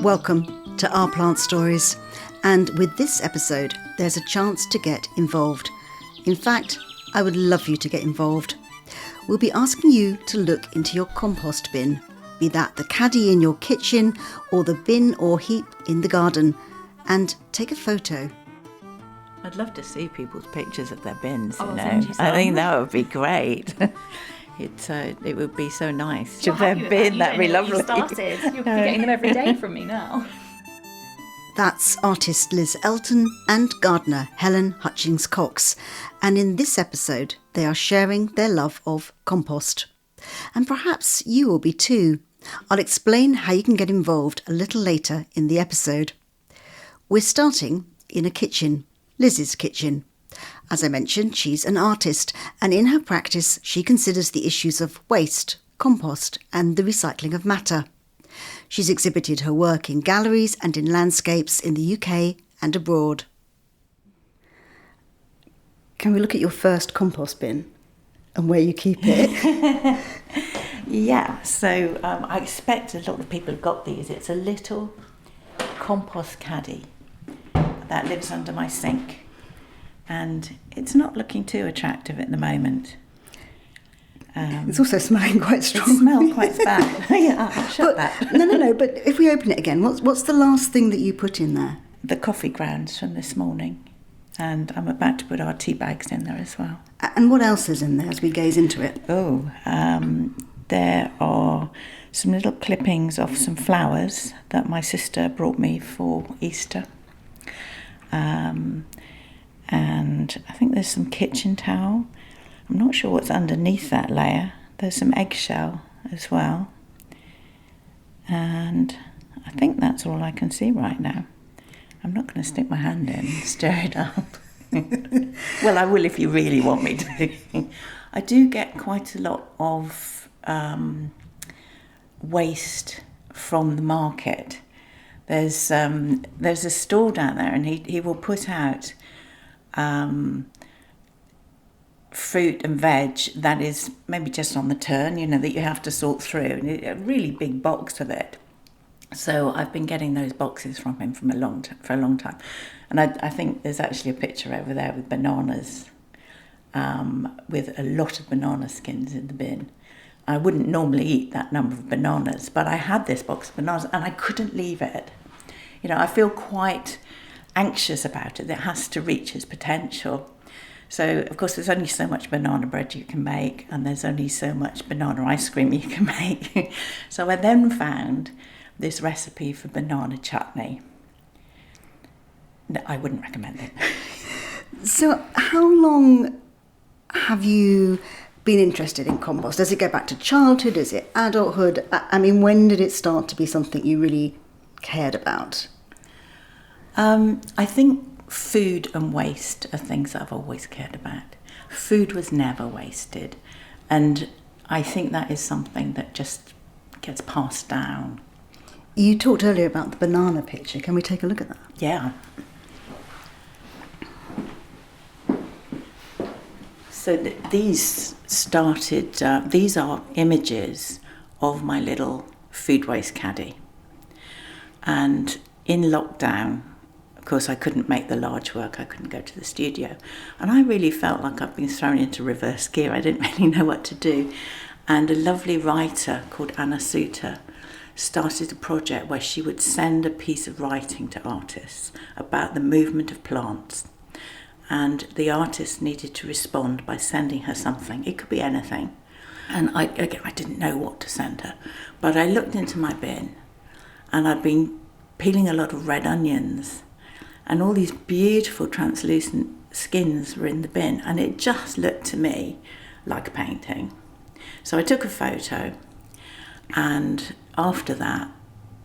Welcome to Our Plant Stories, and with this episode there's a chance to get involved. In fact, I would love you to get involved. We'll be asking you to look into your compost bin, be that the caddy in your kitchen or the bin or heap in the garden, and take a photo. I'd love to see people's pictures of their bins, Oh, you know. send you some. I think that would be great. It would be so nice. Well, Should their happy with bin, that. that'd be You know, lovely. you started. You'll be getting them every day from me now. That's artist Liz Elton and gardener Helen Hutchings-Cox, and in this episode they are sharing their love of compost. And perhaps you will be too. I'll explain how you can get involved a little later in the episode. We're starting in a kitchen, Liz's kitchen. As I mentioned, she's an artist, and in her practice she considers the issues of waste, compost and the recycling of matter. She's exhibited her work in galleries and in landscapes in the UK and abroad. Can we look at your first compost bin and where you keep it? Yeah, so I expect a lot of people have got these. It's a little compost caddy that lives under my sink. And it's not looking too attractive at the moment. It's also smelling quite strong. It smells quite bad. Yeah, shut that. No, but if we open it again, what's the last thing that you put in there? The coffee grounds from this morning. And I'm about to put our tea bags in there as well. And what else is in there as we gaze into it? There are some little clippings of some flowers that my sister brought me for Easter. And I think there's some kitchen towel. I'm not sure what's underneath that layer. There's some eggshell as well. And I think that's all I can see right now. I'm not going to stick my hand in and stir it up. Well, I will if you really want me to. I do get quite a lot of waste from the market. There's a store down there, and he will put out fruit and veg that is maybe just on the turn, you know, that you have to sort through, and a really big box of it. So I've been getting those boxes from him for a long time, and I think there's actually a picture over there with bananas, with a lot of banana skins in the bin. I wouldn't normally eat that number of bananas, but I had this box of bananas and I couldn't leave it. You know, I feel quite anxious about it. It has to reach its potential. So, of course, there's only so much banana bread you can make, and there's only so much banana ice cream you can make. So I then found this recipe for banana chutney. No, I wouldn't recommend it. So how long have you been interested in compost? Does it go back to childhood? Is it adulthood? I mean, when did it start to be something you really cared about? I think food and waste are things that I've always cared about. Food was never wasted, and I think that is something that just gets passed down. You talked earlier about the banana picture. Can we take a look at that? Yeah. So these are images of my little food waste caddy. And in lockdown, of course, I couldn't make the large work. I couldn't go to the studio. And I really felt like I'd been thrown into reverse gear. I didn't really know what to do. And a lovely writer called Anna Suter started a project where she would send a piece of writing to artists about the movement of plants. And the artist needed to respond by sending her something. It could be anything. And I didn't know what to send her. But I looked into my bin, and I'd been peeling a lot of red onions, and all these beautiful translucent skins were in the bin, and it just looked to me like a painting. So I took a photo, and after that,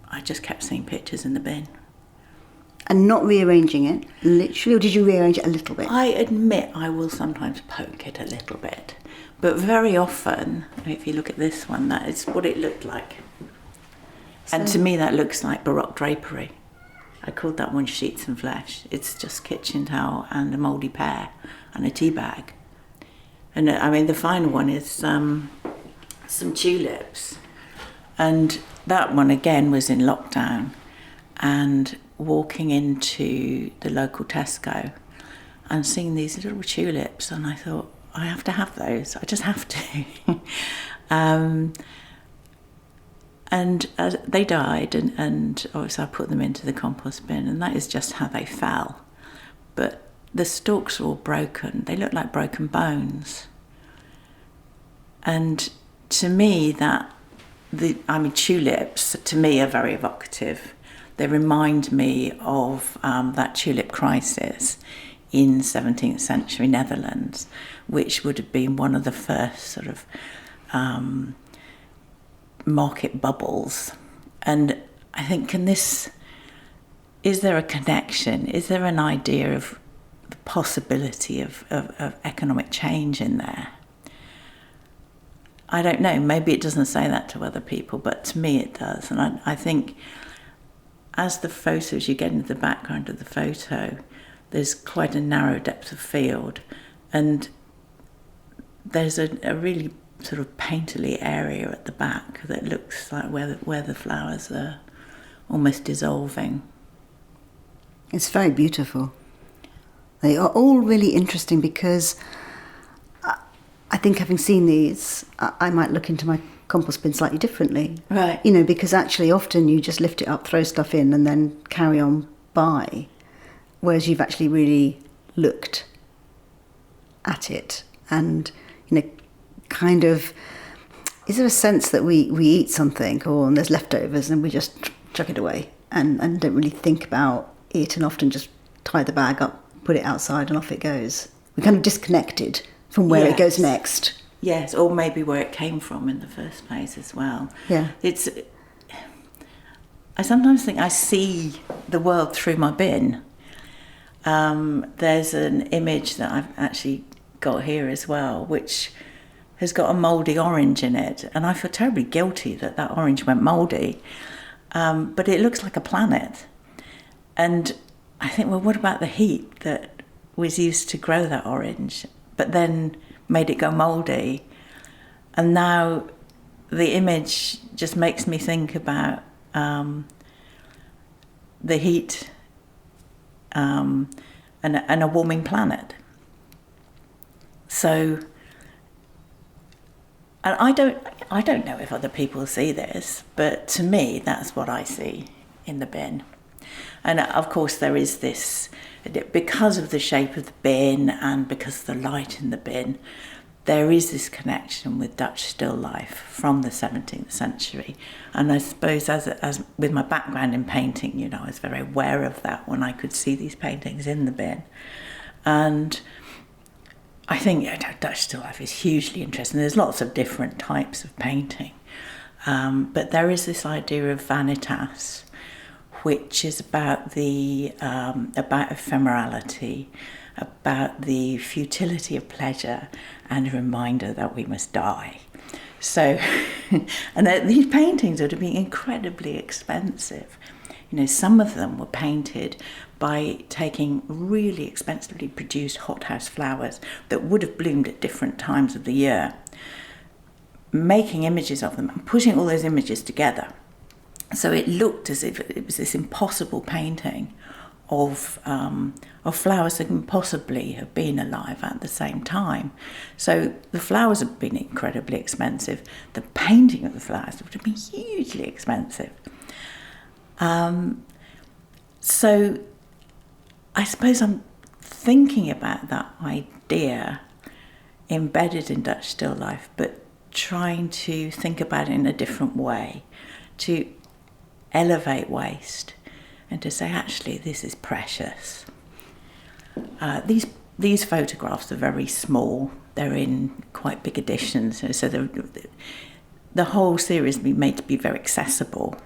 I just kept seeing pictures in the bin. And not rearranging it, literally, or did you rearrange it a little bit? I admit I will sometimes poke it a little bit, but very often, if you look at this one, that is what it looked like. And to me, that looks like Baroque drapery. I called that one sheets and flesh. It's just kitchen towel and a mouldy pear and a tea bag. And I mean, the final one is some tulips. And that one again was in lockdown, and walking into the local Tesco and seeing these little tulips, and I thought, I have to have those. I just have to. And they died, and obviously I put them into the compost bin, and that is just how they fell. But the stalks are all broken. They look like broken bones. And to me, tulips to me are very evocative. They remind me of that tulip crisis in 17th century Netherlands, which would have been one of the first sort of market bubbles. And I think, is there a connection? Is there an idea of the possibility of economic change in there? I don't know, maybe it doesn't say that to other people, but to me it does. And I think as you get into the background of the photo, there's quite a narrow depth of field, and there's a really sort of painterly area at the back that looks like where the flowers are almost dissolving. It's very beautiful. They are all really interesting because I think, having seen these, I might look into my compost bin slightly differently. Right. Because actually often you just lift it up, throw stuff in, and then carry on by, whereas you've actually really looked at it and, kind of, is there a sense that we eat something and there's leftovers and we just chuck it away and don't really think about it, and often just tie the bag up, put it outside, and off it goes. We're kind of disconnected from where it goes next. Yes, or maybe where it came from in the first place as well. Yeah. I sometimes think I see the world through my bin. There's an image that I've actually got here as well, which has got a mouldy orange in it, and I feel terribly guilty that orange went mouldy, but it looks like a planet. And I think, well, what about the heat that was used to grow that orange, but then made it go mouldy? And now the image just makes me think about the heat and a warming planet. So, and I don't know if other people see this, but to me, that's what I see in the bin. And of course, there is this, because of the shape of the bin and because of the light in the bin, there is this connection with Dutch still life from the 17th century. And I suppose as with my background in painting, I was very aware of that when I could see these paintings in the bin. And I think Dutch still life is hugely interesting. There's lots of different types of painting. But there is this idea of vanitas, which is about about ephemerality, about the futility of pleasure, and a reminder that we must die. So, and these paintings would have been incredibly expensive. Some of them were painted by taking really expensively produced hothouse flowers that would have bloomed at different times of the year, making images of them and putting all those images together. So it looked as if it was this impossible painting of flowers that can possibly have been alive at the same time. So the flowers have been incredibly expensive. The painting of the flowers would have been hugely expensive. So I suppose I'm thinking about that idea embedded in Dutch still life, but trying to think about it in a different way, to elevate waste and to say, actually, this is precious. These photographs are very small. They're in quite big editions, so the whole series has been made to be very accessible,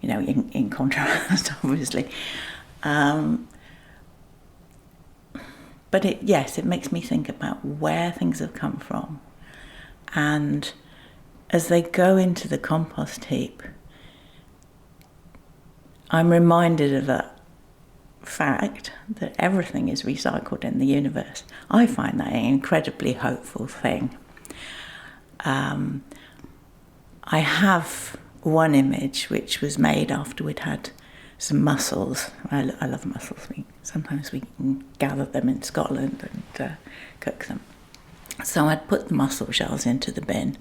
in contrast, obviously. But it makes me think about where things have come from. And as they go into the compost heap, I'm reminded of that fact that everything is recycled in the universe. I find that an incredibly hopeful thing. I have one image which was made after we'd had some mussels. I love mussels. Sometimes we can gather them in Scotland and cook them. So I'd put the mussel shells into the bin,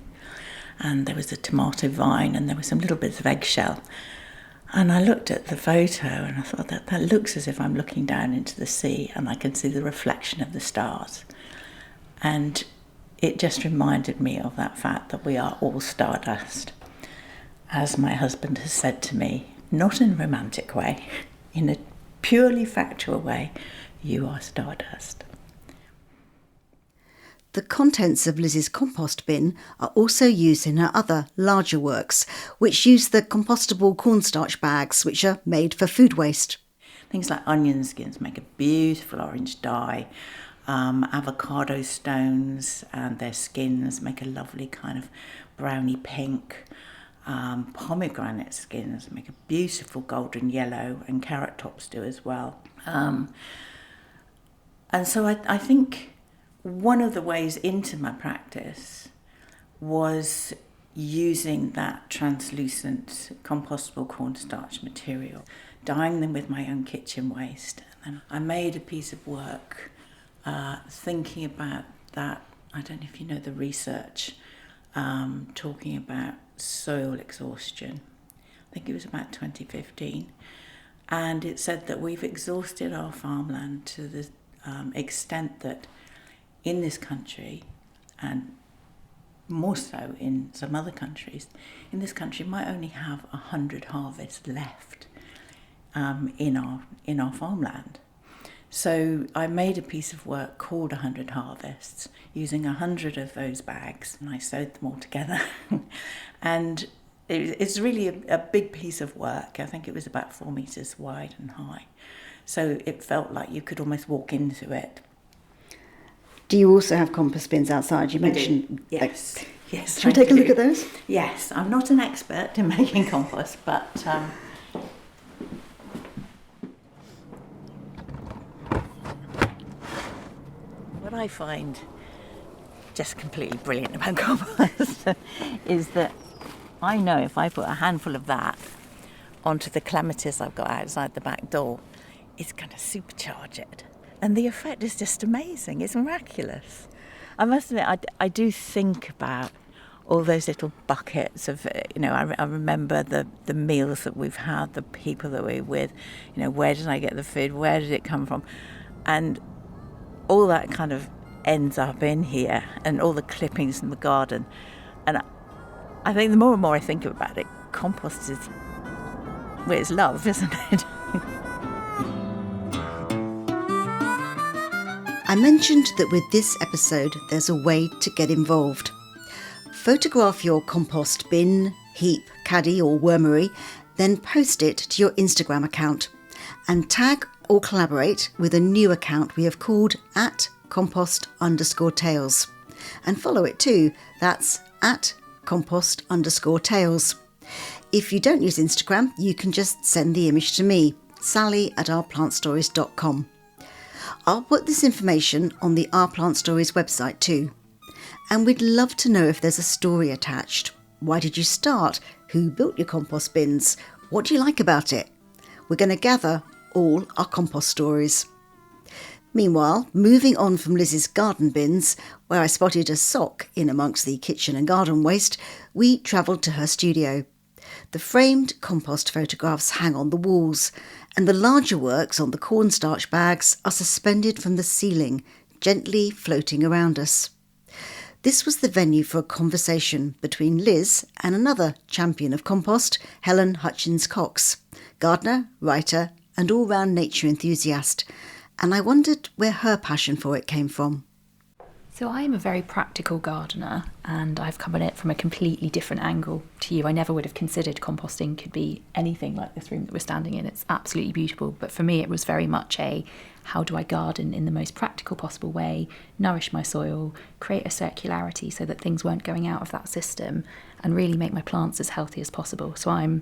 and there was a tomato vine and there were some little bits of eggshell. And I looked at the photo and I thought that looks as if I'm looking down into the sea and I can see the reflection of the stars. And it just reminded me of that fact that we are all stardust. As my husband has said to me, not in a romantic way, in a purely factual way, you are stardust. The contents of Liz's compost bin are also used in her other larger works, which use the compostable cornstarch bags, which are made for food waste. Things like onion skins make a beautiful orange dye. Avocado stones and their skins make a lovely kind of browny pink. Pomegranate skins make a beautiful golden yellow, and carrot tops do as well. And so I think one of the ways into my practice was using that translucent compostable cornstarch material, dyeing them with my own kitchen waste. And I made a piece of work thinking about that. I don't know if you know the research talking about soil exhaustion. I think it was about 2015. And it said that we've exhausted our farmland to the extent that in this country, and more so in some other countries, in this country might only have 100 harvests left in our farmland. So I made a piece of work called 100 Harvests, using 100 of those bags, and I sewed them all together. And it's really a big piece of work. I think it was about 4 meters wide and high. So it felt like you could almost walk into it. Do you also have compost bins outside? You mentioned... Yes. Yes. Shall we take a look at those? Yes. I'm not an expert in making compost, but... what I find just completely brilliant about compost is that I know if I put a handful of that onto the clematis I've got outside the back door, it's going to supercharge it. And the effect is just amazing. It's miraculous. I must admit, I do think about all those little buckets of, I remember the meals that we've had, the people that we're with, where did I get the food, where did it come from? And all that kind of ends up in here, and all the clippings in the garden. And I think the more and more I think about it, compost is, well, it's love, isn't it? I mentioned that with this episode, there's a way to get involved. Photograph your compost bin, heap, caddy or wormery, then post it to your Instagram account and tag or collaborate with a new account we have called @compost_tales. And follow it too, that's @compost_tales. If you don't use Instagram, you can just send the image to me, sally@ourplantstories.com. I'll put this information on the Our Plant Stories website too. And we'd love to know if there's a story attached. Why did you start? Who built your compost bins? What do you like about it? We're going to gather all our compost stories. Meanwhile, moving on from Liz's garden bins, where I spotted a sock in amongst the kitchen and garden waste, we travelled to her studio. The framed compost photographs hang on the walls, and the larger works on the cornstarch bags are suspended from the ceiling, gently floating around us. This was the venue for a conversation between Liz and another champion of compost, Helen Hutchings-Cox, gardener, writer and all-round nature enthusiast, and I wondered where her passion for it came from. So I am a very practical gardener, and I've come at it from a completely different angle to you. I never would have considered composting could be anything like this room that we're standing in. It's absolutely beautiful, but for me it was very much a how do I garden in the most practical possible way, nourish my soil, create a circularity so that things weren't going out of that system, and really make my plants as healthy as possible. So I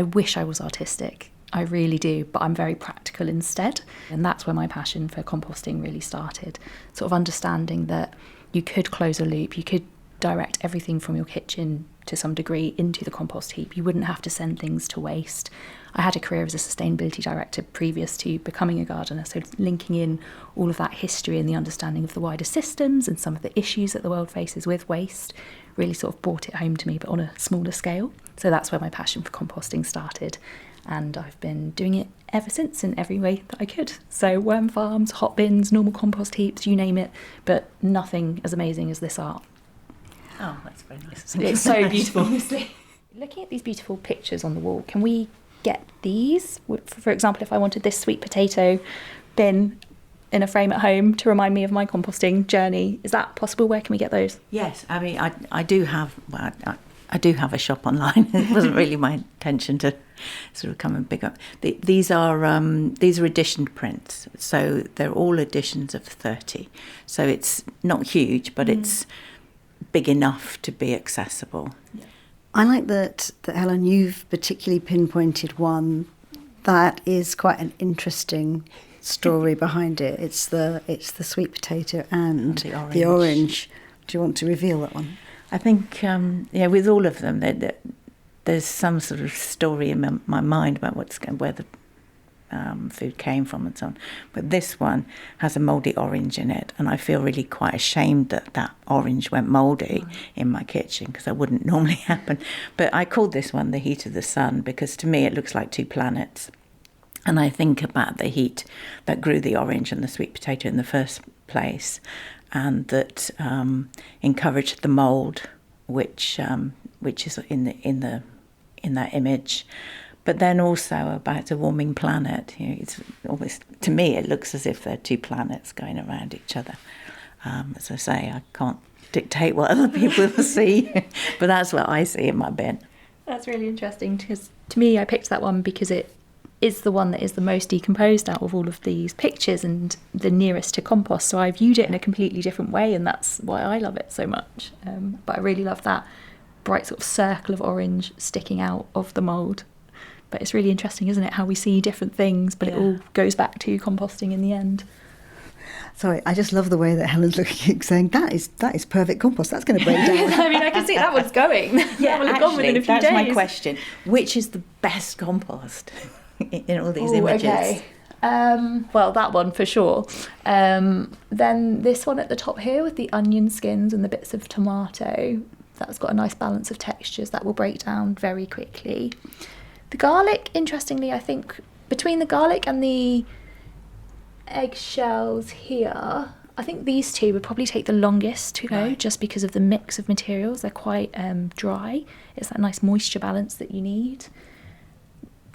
wish I was artistic. I really do, but I'm very practical instead. And that's where my passion for composting really started. Sort of understanding that you could close a loop, you could direct everything from your kitchen to some degree into the compost heap. You wouldn't have to send things to waste. I had a career as a sustainability director previous to becoming a gardener, so linking in all of that history and the understanding of the wider systems and some of the issues that the world faces with waste really sort of brought it home to me, but on a smaller scale. So that's where my passion for composting started, and I've been doing it ever since in every way that I could. So worm farms, hot bins, normal compost heaps, you name it, but nothing as amazing as this art. Oh, that's very nice. It's so beautiful, honestly. Looking at these beautiful pictures on the wall, can we get these? For example, if I wanted this sweet potato bin in a frame at home to remind me of my composting journey, is that possible? Where can we get those? Yes, I mean, I do have, well, I do have a shop online. It wasn't really my intention to sort of come and pick up. These are editioned prints, so they're all editions of 30. So it's not huge, but it's big enough to be accessible. Yeah. I like that Helen, you've particularly pinpointed one that is quite an interesting story behind it. It's the sweet potato and the orange. Do you want to reveal that one? I think, with all of them, there's some sort of story in my mind about where the food came from and so on. But this one has a mouldy orange in it, and I feel really quite ashamed that orange went mouldy in my kitchen, because that wouldn't normally happen. But I called this one the heat of the sun, because to me it looks like two planets. And I think about the heat that grew the orange and the sweet potato in the first place, and that encouraged the mould, which is in that image. But then also about a warming planet. It's almost, to me, it looks as if they're two planets going around each other. As I say, I can't dictate what other people see, but that's what I see in my bin. That's really interesting, because to me, I picked that one because it is the one that is the most decomposed out of all of these pictures and the nearest to compost. So I viewed it in a completely different way, and that's why I love it so much. But I really love that bright sort of circle of orange sticking out of the mould. But it's really interesting, isn't it, how we see different things, but it all goes back to composting in the end. Sorry, I just love the way that Helen's looking at you saying, that is perfect compost, that's going to break down. I mean, I can see that one's going. Yeah, that will have gone within a few that's days. my question. Which is the best compost in all these images? Okay. Well, that one for sure. Then this one at the top here with the onion skins and the bits of tomato, that's got a nice balance of textures that will break down very quickly. The garlic, interestingly, I think between the garlic and the eggshells here, I think these two would probably take the longest to go, just because of the mix of materials. They're quite dry. It's that nice moisture balance that you need.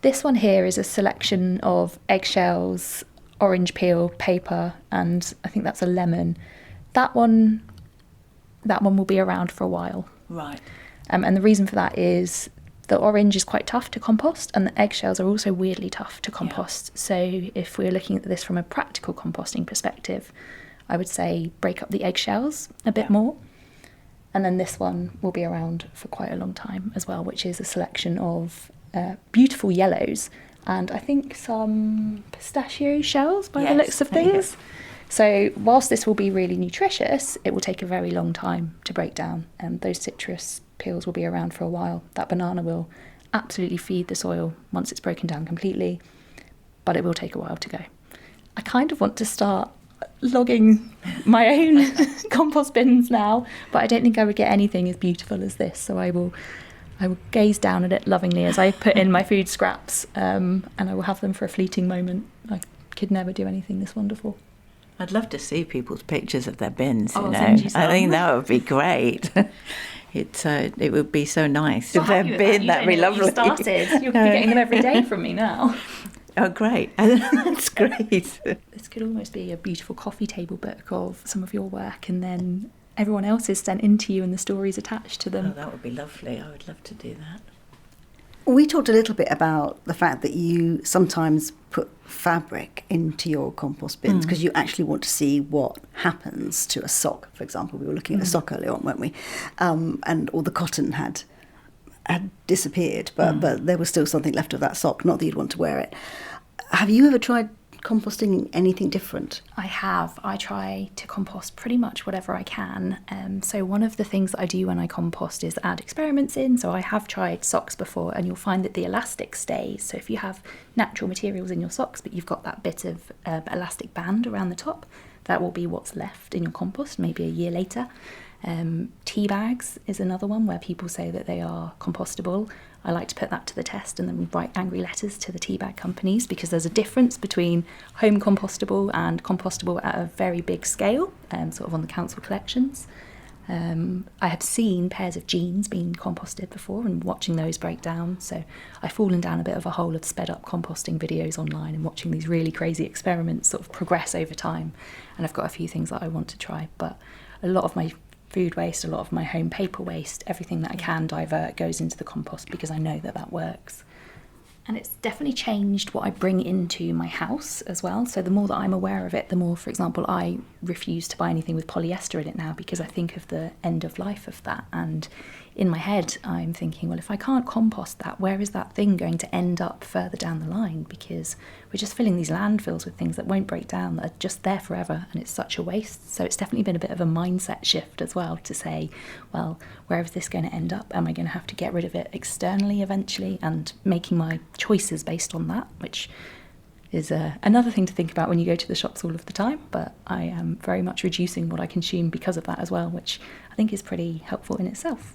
This one here is a selection of eggshells, orange peel, paper, and I think that's a lemon. That one will be around for a while. Right. And the reason for that is the orange is quite tough to compost, and the eggshells are also weirdly tough to compost. Yeah. So if we're looking at this from a practical composting perspective, I would say break up the eggshells a bit more. And then this one will be around for quite a long time as well, which is a selection of beautiful yellows and I think some pistachio shells by the looks of things. So whilst this will be really nutritious, it will take a very long time to break down, and those citrus peels will be around for a while. That banana will absolutely feed the soil once it's broken down completely, but it will take a while to go. I kind of want to start logging my own compost bins now, but I don't think I would get anything as beautiful as this, so I will gaze down at it lovingly as I put in my food scraps, and I will have them for a fleeting moment. I could never do anything this wonderful. I'd love to see people's pictures of their bins, you know. Send you some. I think that would be great. It would be so nice if their bin, that'd be lovely. You started. You'll be getting them every day from me now. Oh, great. That's great. This could almost be a beautiful coffee table book of some of your work, and then everyone else is sent into you and the stories attached to them. Oh, that would be lovely. I would love to do that. We talked a little bit about the fact that you sometimes put fabric into your compost bins because you actually want to see what happens to a sock. For example, we were looking at a sock earlier on, weren't we? And all the cotton had disappeared, but there was still something left of that sock. Not that you'd want to wear it. Have you ever tried composting anything different? I have. I try to compost pretty much whatever I can. So one of the things that I do when I compost is add experiments in. So I have tried socks before, and you'll find that the elastic stays. So if you have natural materials in your socks, but you've got that bit of elastic band around the top, that will be what's left in your compost maybe a year later. Tea bags is another one where people say that they are compostable. I like to put that to the test and then write angry letters to the tea bag companies, because there's a difference between home compostable and compostable at a very big scale, sort of on the council collections. I have seen pairs of jeans being composted before and watching those break down, so I've fallen down a bit of a hole of sped up composting videos online and watching these really crazy experiments sort of progress over time, and I've got a few things that I want to try, but a lot of my food waste, a lot of my home paper waste, everything that I can divert goes into the compost because I know that that works. And it's definitely changed what I bring into my house as well. So the more that I'm aware of it, the more, for example, I refuse to buy anything with polyester in it now, because I think of the end of life of that. And in my head, I'm thinking, well, if I can't compost that, where is that thing going to end up further down the line? Because we're just filling these landfills with things that won't break down, that are just there forever, and it's such a waste. So it's definitely been a bit of a mindset shift as well, to say, well, where is this going to end up? Am I going to have to get rid of it externally eventually? And making my choices based on that, which is another thing to think about when you go to the shops all of the time. But I am very much reducing what I consume because of that as well, which I think is pretty helpful in itself.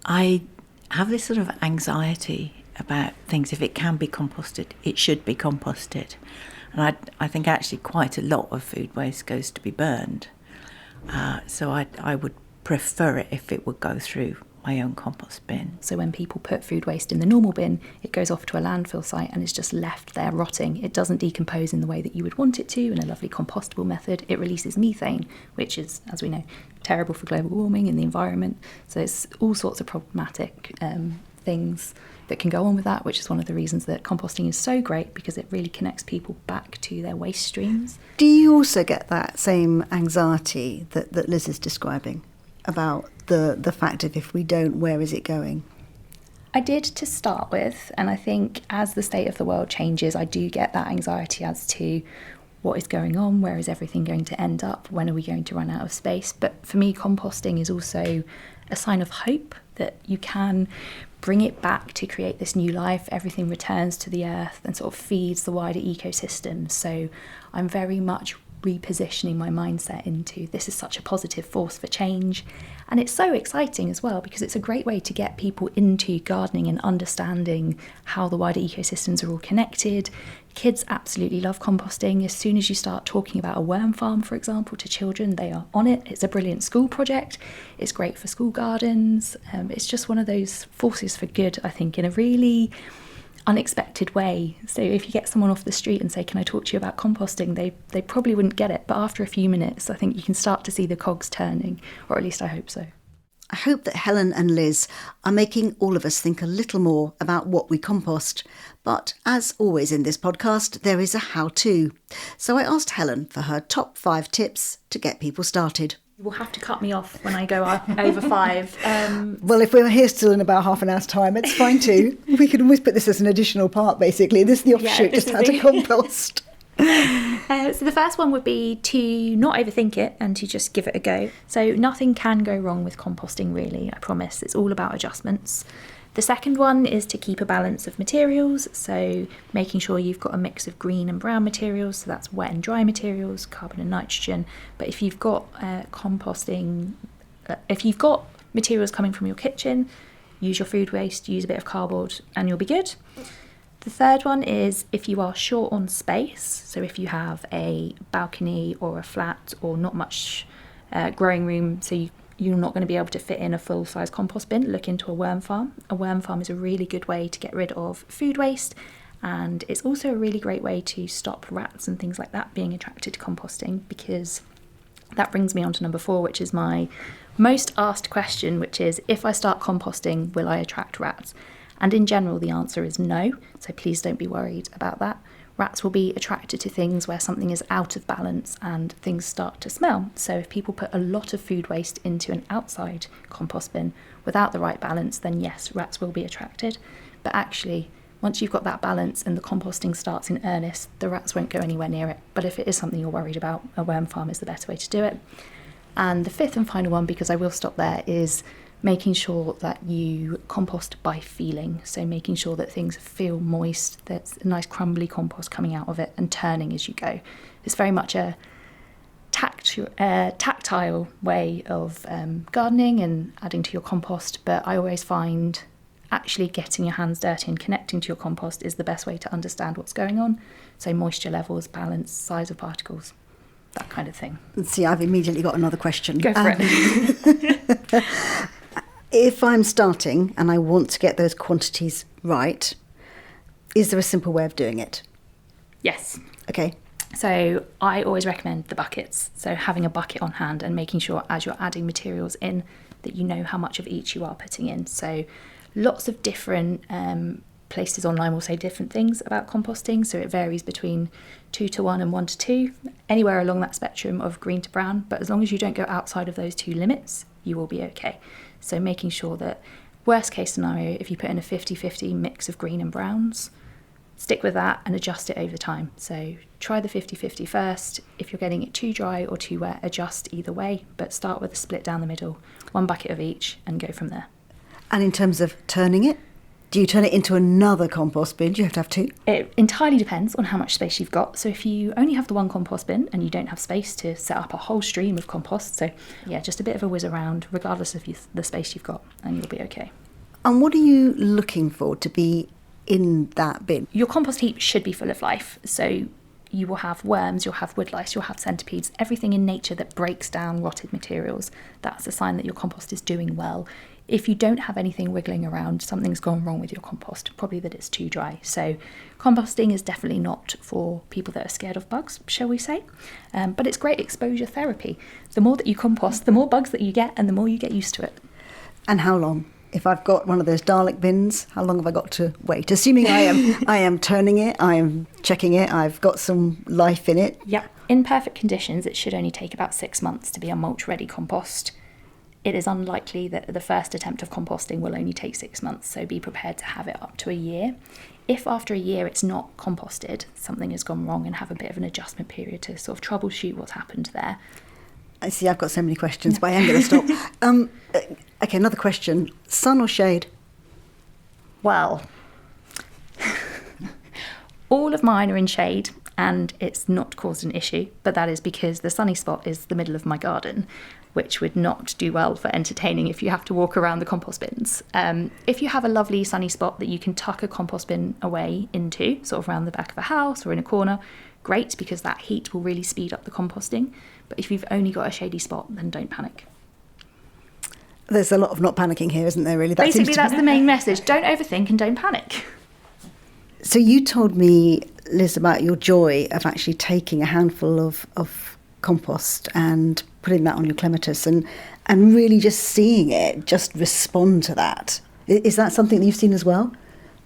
I have this sort of anxiety about things. If it can be composted, it should be composted. And I think actually quite a lot of food waste goes to be burned. So I would prefer it if it would go through my own compost bin. So when people put food waste in the normal bin, it goes off to a landfill site and is just left there rotting. It doesn't decompose in the way that you would want it to in a lovely compostable method. It releases methane, which is, as we know, terrible for global warming and the environment. So it's all sorts of problematic things that can go on with that, which is one of the reasons that composting is so great, because it really connects people back to their waste streams. Do you also get that same anxiety that Liz is describing about the fact of, if we don't, where is it going? I did to start with, and I think as the state of the world changes, I do get that anxiety as to what is going on, where is everything going to end up, when are we going to run out of space. But for me, composting is also a sign of hope, that you can bring it back to create this new life. Everything returns to the earth and sort of feeds the wider ecosystem. So I'm very much repositioning my mindset into, this is such a positive force for change. And it's so exciting as well, because it's a great way to get people into gardening and understanding how the wider ecosystems are all connected. Kids absolutely love composting. As soon as you start talking about a worm farm, for example, to children, they are on it. It's a brilliant school project. It's great for school gardens. It's just one of those forces for good, I think, in a really unexpected way. So if you get someone off the street and say, can I talk to you about composting, they probably wouldn't get it, but after a few minutes I think you can start to see the cogs turning, or at least I hope so. I hope that Helen and Liz are making all of us think a little more about what we compost. But as always in this podcast, there is a how-to. So I asked Helen for her top 5 tips to get people started. You will have to cut me off when I go over 5. Well, if we're here still in about half an hour's time, it's fine too. We can always put this as an additional part, basically. This is the offshoot, just how to compost. So the first one would be to not overthink it and to just give it a go. So nothing can go wrong with composting, really, I promise. It's all about adjustments. The second one is to keep a balance of materials, so making sure you've got a mix of green and brown materials, so that's wet and dry materials, carbon and nitrogen. But if you've got if you've got materials coming from your kitchen, use your food waste, use a bit of cardboard, and you'll be good. The third one is if you are short on space, so if you have a balcony or a flat or not much growing room, so you're not going to be able to fit in a full-size compost bin, look into a worm farm. A worm farm is a really good way to get rid of food waste, and it's also a really great way to stop rats and things like that being attracted to composting, because that brings me on to number 4, which is my most asked question, which is, if I start composting, will I attract rats? And in general, the answer is no, so please don't be worried about that. Rats will be attracted to things where something is out of balance and things start to smell. So if people put a lot of food waste into an outside compost bin without the right balance, then yes, rats will be attracted. But actually, Once you've got that balance and the composting starts in earnest, the rats won't go anywhere near it. But if it is something you're worried about, a worm farm is the better way to do it. And the fifth and final one, because I will stop there, is making sure that you compost by feeling. So making sure that things feel moist, there's a nice crumbly compost coming out of it, and turning as you go. It's very much a tactile way of gardening and adding to your compost, but I always find actually getting your hands dirty and connecting to your compost is the best way to understand what's going on. So moisture levels, balance, size of particles, that kind of thing. See, I've immediately got another question. Go for it. If I'm starting and I want to get those quantities right, is there a simple way of doing it? Yes. Okay. So I always recommend the buckets. So having a bucket on hand and making sure as you're adding materials in that you know how much of each you are putting in. So lots of different places online will say different things about composting. So it varies between 2 to 1 and 1 to 2, anywhere along that spectrum of green to brown. But as long as you don't go outside of those two limits, you will be okay. So making sure that, worst case scenario, if you put in a 50-50 mix of green and browns, stick with that and adjust it over time. So try the 50-50 first. If you're getting it too dry or too wet, adjust either way, but start with a split down the middle, 1 bucket of each, and go from there. And in terms of turning it, do you turn it into another compost bin? Do you have to have 2? It entirely depends on how much space you've got. So if you only have the 1 compost bin and you don't have space to set up a whole stream of compost, so yeah, just a bit of a whiz around, regardless of the space you've got, and you'll be okay. And what are you looking for to be in that bin? Your compost heap should be full of life. So you will have worms, you'll have woodlice, you'll have centipedes, everything in nature that breaks down rotted materials. That's a sign that your compost is doing well. If you don't have anything wiggling around, something's gone wrong with your compost, probably that it's too dry. So composting is definitely not for people that are scared of bugs, shall we say. But it's great exposure therapy. The more that you compost, the more bugs that you get and the more you get used to it. And how long? If I've got one of those Dalek bins, how long have I got to wait? Assuming I am turning it, I am checking it, I've got some life in it. Yep. In perfect conditions, it should only take about 6 months to be a mulch-ready compost. It is unlikely that the first attempt of composting will only take 6 months, so be prepared to have it up to a year. If after a year it's not composted, something has gone wrong, and have a bit of an adjustment period to sort of troubleshoot what's happened there. I see, I've got so many questions, but I am going to stop. Okay, another question. Sun or shade? Well, all of mine are in shade and it's not caused an issue, but that is because the sunny spot is the middle of my garden, which would not do well for entertaining if you have to walk around the compost bins. If you have a lovely sunny spot that you can tuck a compost bin away into, sort of around the back of a house or in a corner, great, because that heat will really speed up the composting. But if you've only got a shady spot, then don't panic. There's a lot of not panicking here, isn't there, really? Basically, that's the main message. Don't overthink and don't panic. So you told me, Liz, about your joy of actually taking a handful of compost and putting that on your clematis and really just seeing it just respond to that. Is that something that you've seen as well?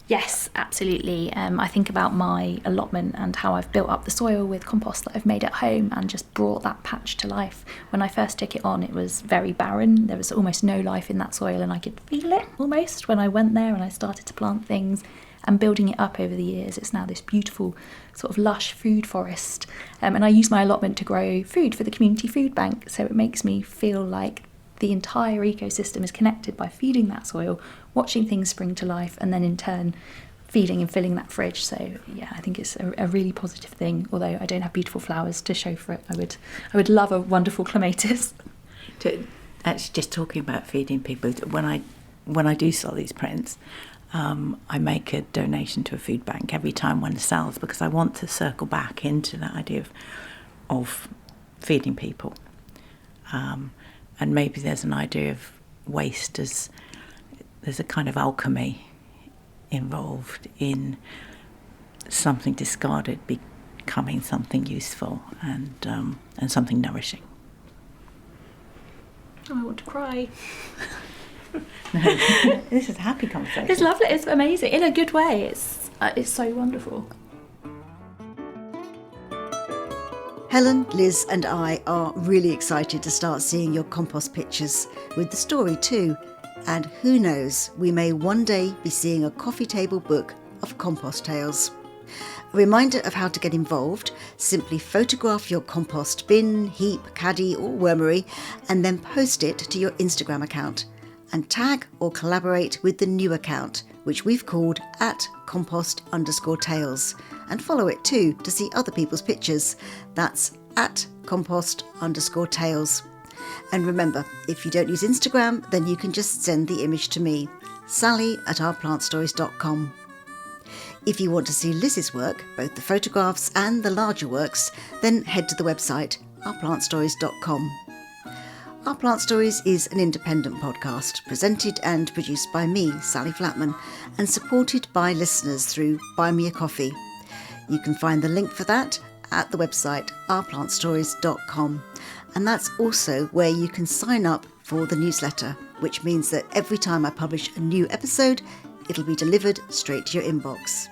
Yes, absolutely. I think about my allotment and how I've built up the soil with compost that I've made at home and just brought that patch to life. When I first took it on, it was very barren. There was almost no life in that soil, and I could feel it almost when I went there and I started to plant things. And building it up over the years, it's now this beautiful sort of lush food forest. And I use my allotment to grow food for the community food bank, so it makes me feel like the entire ecosystem is connected by feeding that soil, watching things spring to life, and then in turn feeding and filling that fridge. So yeah, I think it's a really positive thing, although I don't have beautiful flowers to show for it. I would love a wonderful clematis. Actually, just talking about feeding people, when I do sell these prints, I make a donation to a food bank every time one sells, because I want to circle back into that idea of feeding people. And maybe there's an idea of waste as there's a kind of alchemy involved in something discarded becoming something useful and something nourishing. Oh, I want to cry. No, this is a happy conversation. It's lovely. It's amazing in a good way. It's so wonderful. Helen, Liz and I are really excited to start seeing your compost pictures with the story too. And who knows, we may one day be seeing a coffee table book of Compost Tales. A reminder of how to get involved: simply photograph your compost bin, heap, caddy or wormery and then post it to your Instagram account, and tag or collaborate with the new account, which we've called @compost_tales, and follow it too to see other people's pictures. That's @compost_tales. And remember, if you don't use Instagram, then you can just send the image to me, sally@ourplantstories.com. If you want to see Liz's work, both the photographs and the larger works, then head to the website, ourplantstories.com. Our Plant Stories is an independent podcast, presented and produced by me, Sally Flatman, and supported by listeners through Buy Me a Coffee. You can find the link for that at the website, ourplantstories.com. And that's also where you can sign up for the newsletter, which means that every time I publish a new episode, it'll be delivered straight to your inbox.